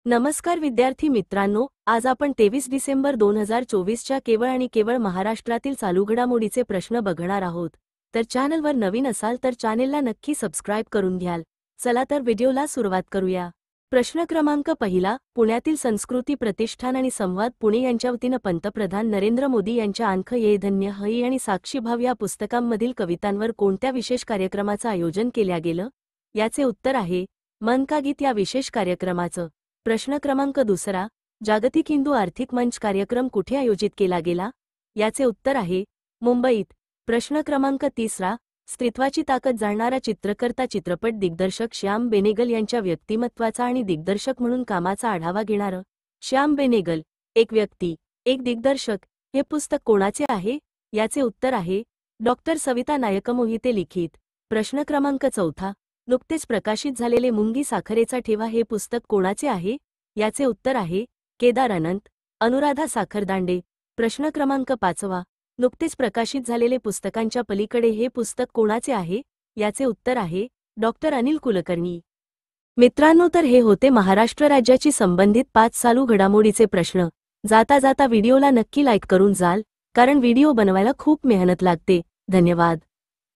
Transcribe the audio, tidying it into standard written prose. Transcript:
नमस्कार विद्यार्थी मित्रांनो, आज आपण 23 डिसेंबर 2024च्या केवळ आणि केवळ महाराष्ट्रातील चालू घडामोडीचे प्रश्न बघणार आहोत। तर चॅनलवर नवीन असाल तर चॅनेलला नक्की सबस्क्राइब करून घ्याल। चला तर व्हिडिओला सुरुवात करूया। प्रश्न क्रमांक पहिला, पुण्यातील संस्कृती प्रतिष्ठान आणि संवाद पुणे यांच्या वतीने पंतप्रधान नरेंद्र मोदी यांच्या आंख ये धन्य हई आणि साक्षी भाव या पुस्तकांमधील कवितांवर कोणत्या विशेष कार्यक्रमाचं आयोजन केल्या गेलं? याचे उत्तर आहे मन का गीत या विशेष कार्यक्रमाचं। प्रश्न क्रमांक दुसरा, जागतिक हिंदू आर्थिक मंच कार्यक्रम कुठे आयोजित केला गेला? याचे उत्तर आहे मुंबईत। प्रश्न क्रमांक तिसरा, स्त्रीत्वाची ताकद जाणणारा चित्रकर्ता चित्रपट दिग्दर्शक श्याम बेनेगल यांच्या व्यक्तिमत्वाचा आणि दिग्दर्शक म्हणून कामाचा आढावा घेणारं श्याम बेनेगल, एक व्यक्ती, एक दिग्दर्शक, हे पुस्तक कोणाचे आहे? याचे उत्तर आहे डॉक्टर सविता नायक मोहिते लिखित। प्रश्न क्रमांक चौथा, नुकतेच प्रकाशित झालेले मुंगी साखरेचा ठेवा हे पुस्तक कोणाचे आहे? याचे उत्तर आहे केदार अनंत, अनुराधा साखरदांडे। प्रश्न क्रमांक पाचवा, नुकतेच प्रकाशित झालेले पुस्तकांच्या पलीकडे हे पुस्तक कोणाचे आहे? याचे उत्तर आहे डॉक्टर अनिल कुलकर्णी। मित्रांनो, तर हे होते महाराष्ट्र राज्याची संबंधित 5 चालू घडामोडीचे प्रश्न। जाता जाता व्हिडिओला नक्की लाईक करून जाल, कारण व्हिडिओ बनवायला खूप मेहनत लागते। धन्यवाद।